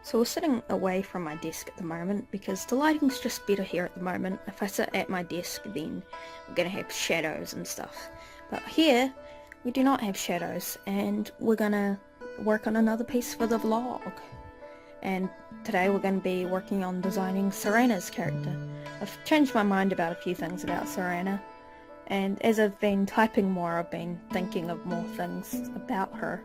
So we're sitting away from my desk at the moment because the lighting's just better here at the moment. If I sit at my desk then we're going to have shadows and stuff. But here we do not have shadows and we're going to work on another piece for the vlog. And today we're going to be working on designing Serana's character. I've changed my mind about a few things about Serana, and as I've been typing more I've been thinking of more things about her.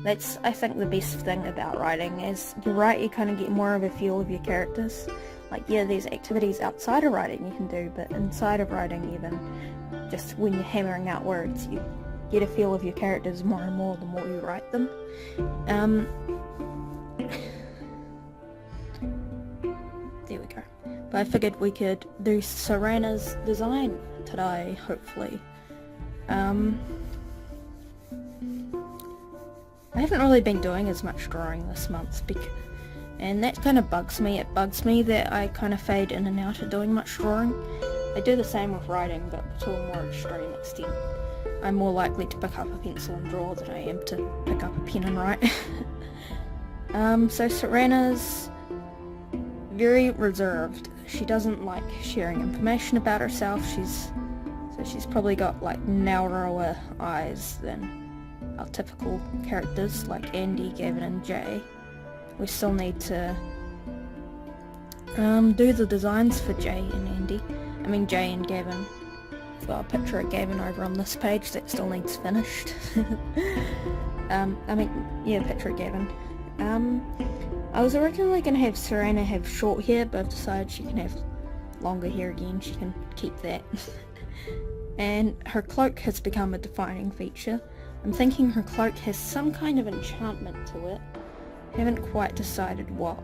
That's, I think, the best thing about writing. As you write, you kind of get more of a feel of your characters. Like, yeah, there's activities outside of writing you can do, but inside of writing even, just when you're hammering out words, you get a feel of your characters more and more the more you write them. There we go. But I figured we could do Serana's design today, hopefully. I haven't really been doing as much drawing this month, and that kind of bugs me. It bugs me that I kind of fade in and out of doing much drawing. I do the same with writing, but to a more extreme extent. I'm more likely to pick up a pencil and draw than I am to pick up a pen and write. So Serana's very reserved. She doesn't like sharing information about herself. She's probably got like narrower eyes than our typical characters like Andy, Gavin and Jay. We still need to do the designs for Jay and Andy. I mean Jay and Gavin. I've got a picture of Gavin over on this page that still needs finished. Picture of Gavin. I was originally going to have Serana have short hair, but I've decided she can have longer hair again. She can keep that. And her cloak has become a defining feature. I'm thinking her cloak has some kind of enchantment to it. Haven't quite decided what.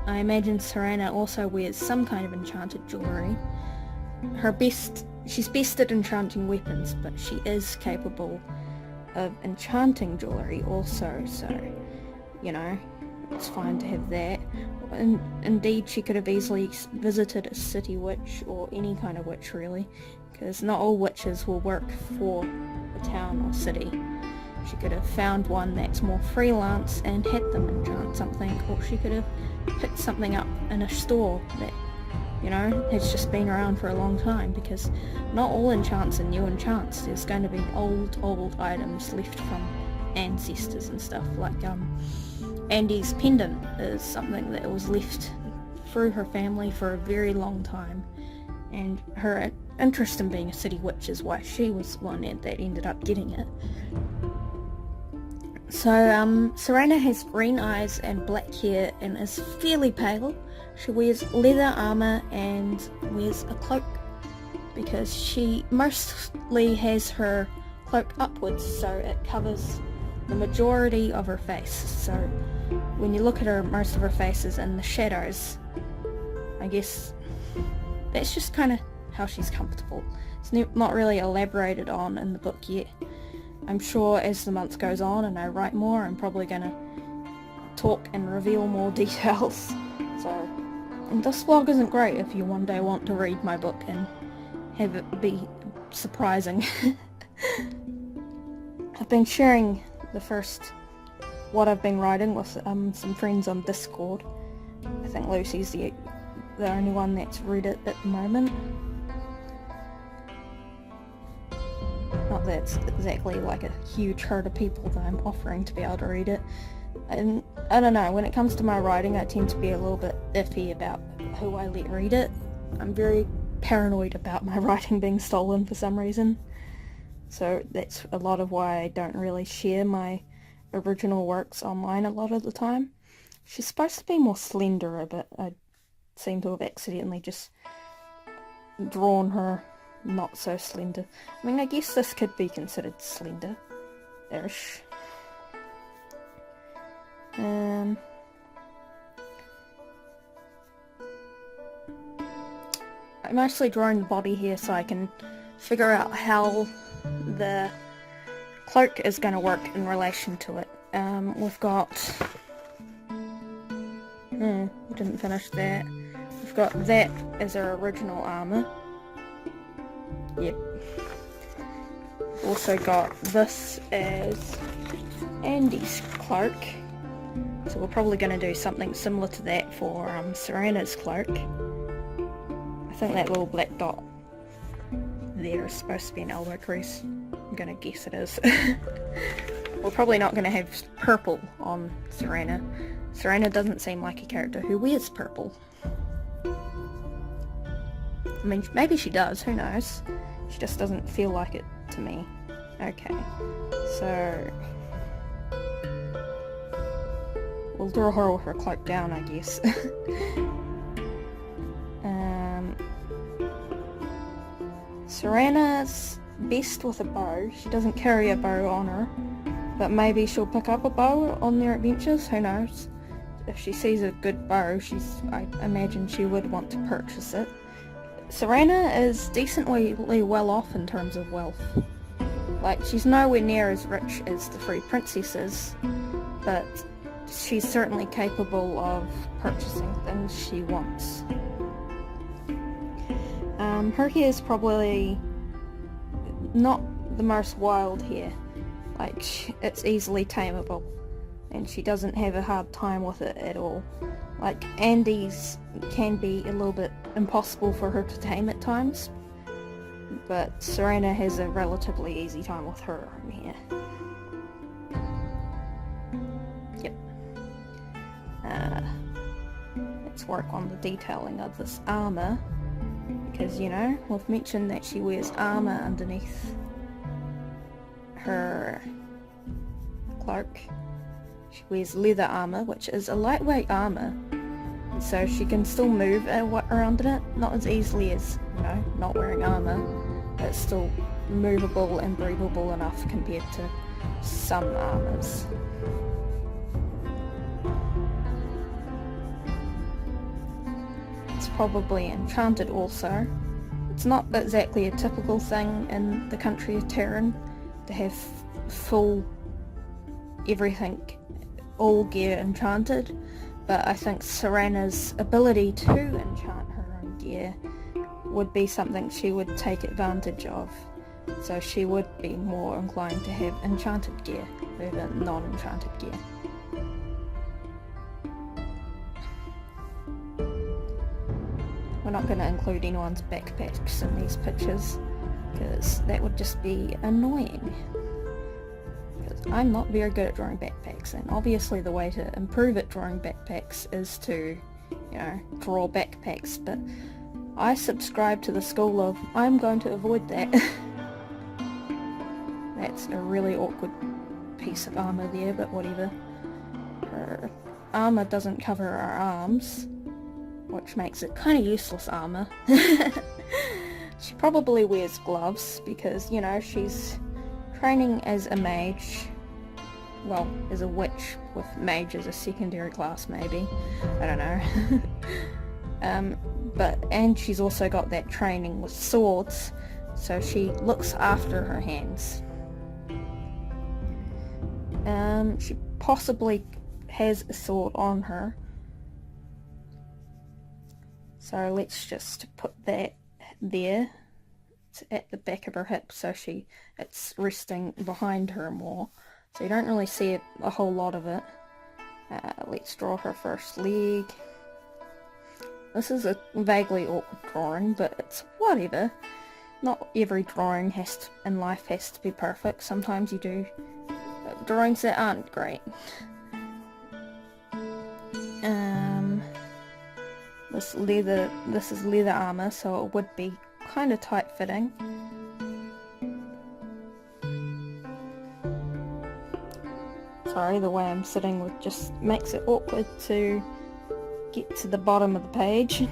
I imagine Serana also wears some kind of enchanted jewellery. She's best at enchanting weapons, but she is capable of enchanting jewellery also, so, you know, it's fine to have that. And indeed, she could have easily visited a city witch, or any kind of witch really, because not all witches will work for a town or city. She could have found one that's more freelance and had them enchant something, or she could have picked something up in a store that, you know, has just been around for a long time, because not all enchants are new enchants. There's going to be old items left from ancestors and stuff, like Andy's pendant is something that was left through her family for a very long time, and her interest in being a city witch is why she was one that ended up getting it. So Serana has green eyes and black hair and is fairly pale. She wears leather armour and wears a cloak because she mostly has her cloak upwards, so it covers the majority of her face. So when you look at her, most of her face is in the shadows. I guess that's just kind of how she's comfortable. It's not really elaborated on in the book yet. I'm sure as the month goes on and I write more, I'm probably going to talk and reveal more details. So, and this vlog isn't great if you one day want to read my book and have it be surprising. I've been sharing what I've been writing with some friends on Discord. I think Lucy's the only one that's read it at the moment. Not that it's exactly like a huge herd of people that I'm offering to be able to read it. And I don't know, when it comes to my writing I tend to be a little bit iffy about who I let read it. I'm very paranoid about my writing being stolen for some reason. So that's a lot of why I don't really share my original works online a lot of the time. She's supposed to be more slender, but I seem to have accidentally just drawn her not so slender. I mean, I guess this could be considered slender-ish. I'm mostly drawing the body here so I can figure out how the cloak is going to work in relation to it. We've got... we didn't finish that. We've got that as our original armour. Yep. Also got this as Andy's cloak, So we're probably going to do something similar to that for Serana's cloak. I think that little black dot there is supposed to be an elbow crease. I'm going to guess it is. We're probably not going to have purple on Serana. Serana doesn't seem like a character who wears purple. I mean, maybe she does, who knows? She just doesn't feel like it to me. Okay, so we'll draw her with her cloak down, I guess. Serana's best with a bow. She doesn't carry a bow on her, but maybe she'll pick up a bow on their adventures, who knows? If she sees a good bow, I imagine she would want to purchase it. Serana is decently well off in terms of wealth. Like, she's nowhere near as rich as the three princesses, but she's certainly capable of purchasing things she wants. Her hair is probably not the most wild hair. Like, it's easily tameable, and she doesn't have a hard time with it at all. Like, Andy's can be a little bit impossible for her to tame at times, but Serana has a relatively easy time with her own hair. Yep. Let's work on the detailing of this armour, because, you know, we've mentioned that she wears armour underneath her cloak. She wears leather armour, which is a lightweight armour, so she can still move around in it, not as easily as, you know, not wearing armour, but it's still movable and breathable enough compared to some armours. It's probably enchanted also. It's not exactly a typical thing in the country of Terran to have full everything, all gear enchanted, but I think Serana's ability to enchant her own gear would be something she would take advantage of, so she would be more inclined to have enchanted gear over non-enchanted gear. We're not going to include anyone's backpacks in these pictures, because that would just be annoying. Because I'm not very good at drawing backpacks, and obviously the way to improve at drawing backpacks is to, you know, draw backpacks, but I subscribe to the school of, I'm going to avoid that. That's a really awkward piece of armour there, but whatever. Her armour doesn't cover her arms, which makes it kind of useless armour. She probably wears gloves because, you know, she's training as a mage. Well, as a witch, with mage as a secondary class maybe. I don't know. And she's also got that training with swords, so she looks after her hands. She possibly has a sword on her. So let's just put that there. It's at the back of her hip, so it's resting behind her more. So you don't really see a whole lot of it. Let's draw her first leg. This is a vaguely awkward drawing, but it's whatever. Not every drawing in life has to be perfect. Sometimes you do drawings that aren't great. This is leather armour, so it would be kind of tight fitting. Sorry, the way I'm sitting just makes it awkward to get to the bottom of the page.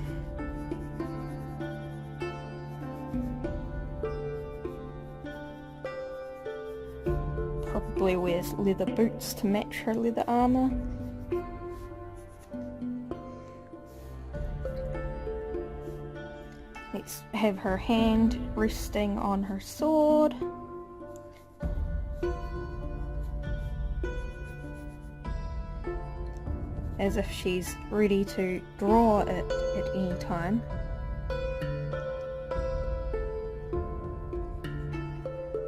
Probably wears leather boots to match her leather armour. Let's have her hand resting on her sword. As if she's ready to draw it at any time.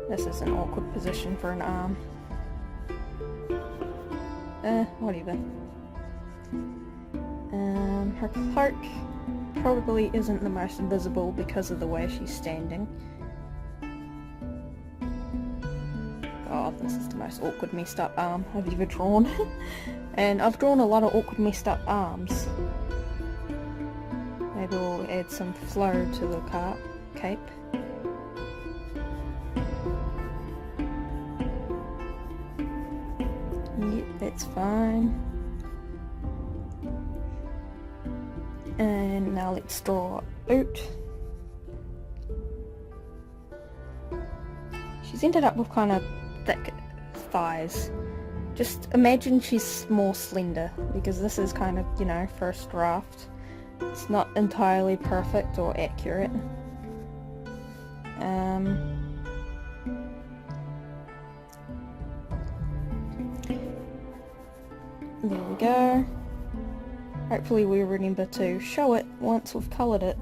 This is an awkward position for an arm. Whatever. Her cloak probably isn't the most visible because of the way she's standing. Oh, this is the most awkward messed up arm I've ever drawn. And I've drawn a lot of awkward messed up arms. Maybe we'll add some flow to the cape. Yep, that's fine. And now let's draw boot. She's ended up with kind of thick thighs. Just imagine she's more slender, because this is kind of, you know, first draft. It's not entirely perfect or accurate. There we go. Hopefully we remember to show it once we've coloured it.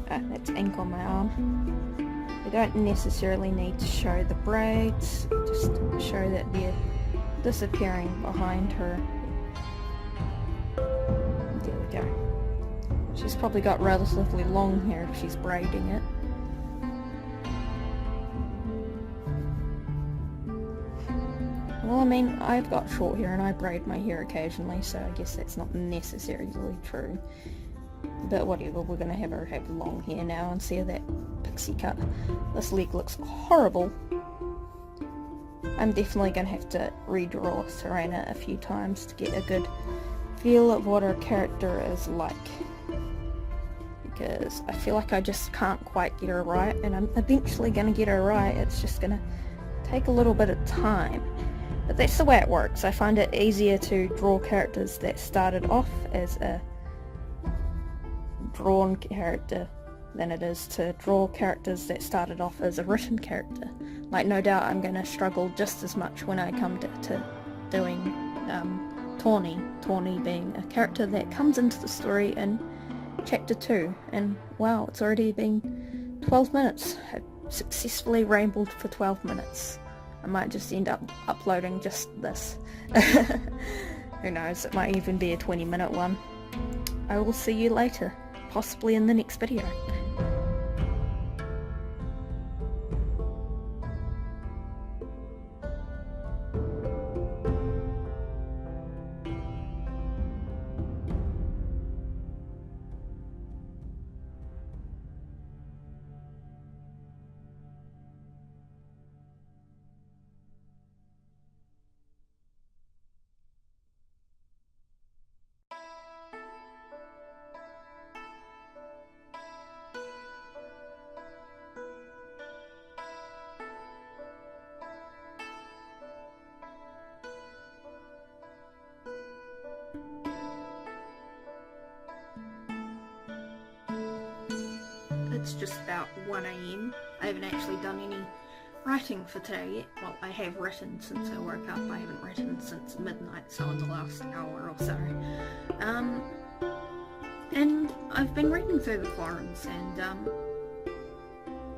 That's ink on my arm. We don't necessarily need to show the braids, just show that they're disappearing behind her. There we go. She's probably got relatively long hair if she's braiding it. Well, I mean, I've got short hair and I braid my hair occasionally, so I guess that's not necessarily true. But whatever, we're gonna have her have long hair now and see how that pixie cut. This leg looks horrible. I'm definitely gonna have to redraw Serana a few times to get a good feel of what her character is like. Because I feel like I just can't quite get her right, and I'm eventually gonna get her right. It's just gonna take a little bit of time. But that's the way it works. I find it easier to draw characters that started off as a drawn character than it is to draw characters that started off as a written character. Like, no doubt I'm going to struggle just as much when I come to doing Tawny. Tawny being a character that comes into the story in chapter 2, and wow, it's already been 12 minutes. I've successfully rambled for 12 minutes. I might just end up uploading just this. Who knows, it might even be a 20-minute one. I will see you later, possibly in the next video. It's just about 1 AM. I haven't actually done any writing for today yet. Well, I have written since I woke up. I haven't written since midnight, so in the last hour or so. And I've been reading through the forums, and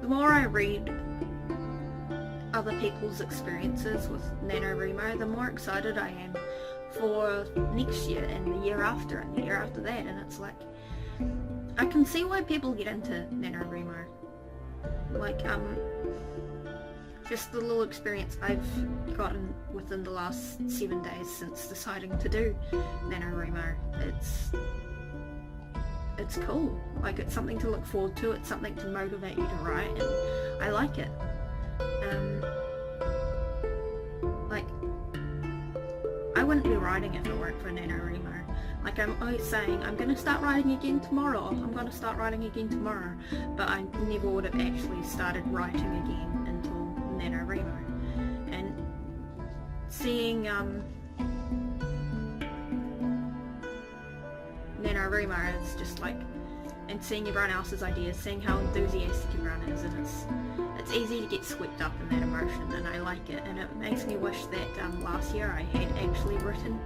the more I read other people's experiences with NaNoWriMo, the more excited I am for next year and the year after and the year after that. And it's like, I can see why people get into NaNoWriMo. Like, just the little experience I've gotten within the last 7 days since deciding to do NaNoWriMo. It's cool. Like, it's something to look forward to, it's something to motivate you to write, and I like it. Like, I wouldn't be writing if it weren't for NaNoWriMo. Like, I'm always saying, I'm going to start writing again tomorrow, I'm going to start writing again tomorrow, but I never would have actually started writing again until NaNoWriMo. And seeing NaNoWriMo is just like, and seeing everyone else's ideas, seeing how enthusiastic everyone is, and it's easy to get swept up in that emotion, and I like it. And it makes me wish that last year I had actually written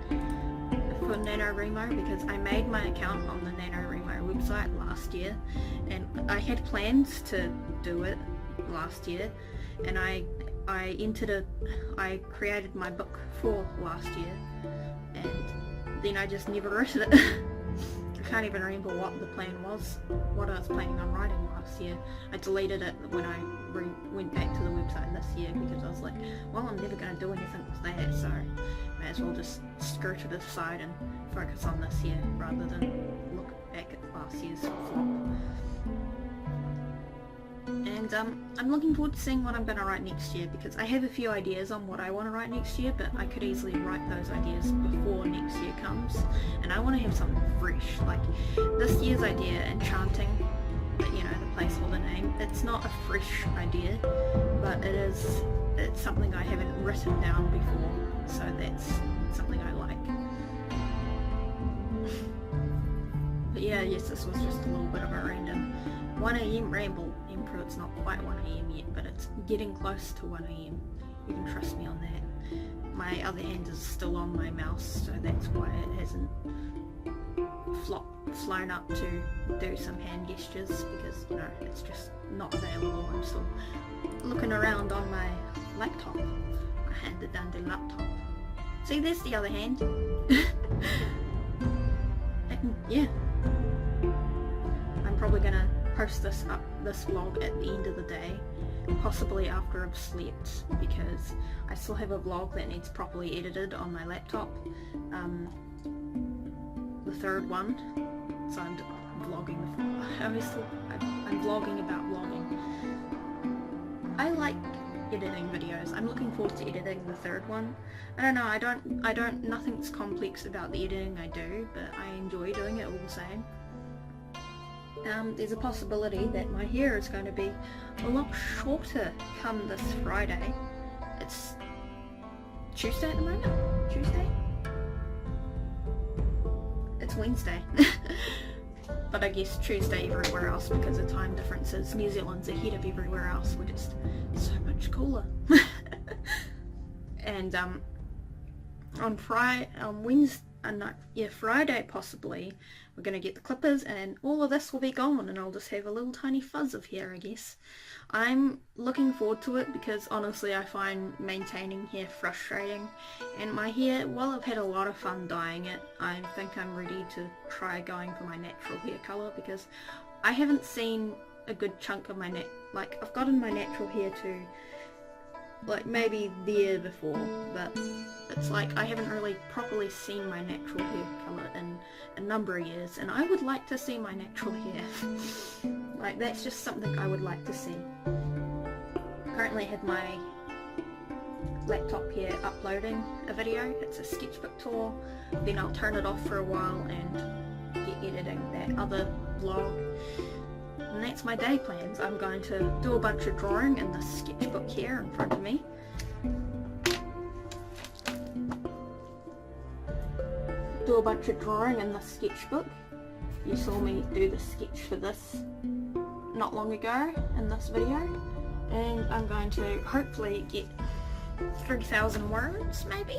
for NaNoWriMo, because I made my account on the NaNoWriMo website last year, and I had plans to do it last year, and I I created my book for last year, and then I just never wrote it. I can't even remember what the plan was, what I was planning on writing last year. I deleted it when I went back to the website this year because I was like, well, I'm never going to do anything with that, so may as well just skirt it aside and focus on this year rather than look back at last year's flop. And I'm looking forward to seeing what I'm going to write next year, because I have a few ideas on what I want to write next year, but I could easily write those ideas before next year comes, and I want to have something fresh. Like this year's idea, Enchanting, you know, the placeholder name, it's not a fresh idea, but it's something I haven't written down before, so that's something I like. But yeah, yes, this was just a little bit of a random 1am ramble. It's not quite 1am yet, but it's getting close to 1am. You can trust me on that. My other hand is still on my mouse, so that's why it hasn't flown up to do some hand gestures, because, you know, it's just not available. I'm still looking around on my laptop, my handy dandy laptop. See, there's the other hand. And yeah, I'm probably gonna post this vlog at the end of the day, possibly after I've slept, because I still have a vlog that needs properly edited on my laptop, the third one, so I'm vlogging I'm vlogging about vlogging. I like editing videos. I'm looking forward to editing the third one. I don't know, nothing's complex about the editing I do, but I enjoy doing it all the same. There's a possibility that my hair is going to be a lot shorter come this Friday. It's Tuesday at the moment? Tuesday? It's Wednesday. But I guess Tuesday everywhere else because of time differences. New Zealand's ahead of everywhere else. We're just so much cooler. And on Friday possibly, we're going to get the clippers and all of this will be gone and I'll just have a little tiny fuzz of hair, I guess. I'm looking forward to it because honestly I find maintaining hair frustrating, and my hair, while I've had a lot of fun dyeing it, I think I'm ready to try going for my natural hair colour, because I haven't seen a good chunk of my like I've gotten my natural hair to like maybe the year before, but it's like I haven't really properly seen my natural hair colour in a number of years, and I would like to see my natural hair. Like that's just something I would like to see. Currently I have my laptop here uploading a video. It's a sketchbook tour, then I'll turn it off for a while and get editing that other vlog. And that's my day plans. I'm going to do a bunch of drawing in the sketchbook here in front of me. Do a bunch of drawing in the sketchbook. You saw me do the sketch for this not long ago in this video. And I'm going to hopefully get 3,000 words maybe.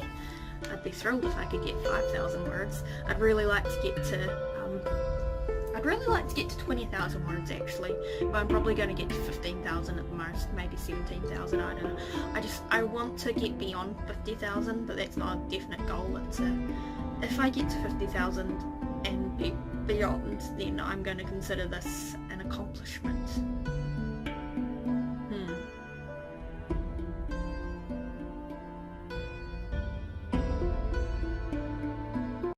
I'd be thrilled if I could get 5,000 words. I'd really like to get to 20,000 words actually, but I'm probably going to get to 15,000 at the most, maybe 17,000, I don't know. I want to get beyond 50,000, but that's not a definite goal. It's if I get to 50,000 and beyond, then I'm going to consider this an accomplishment.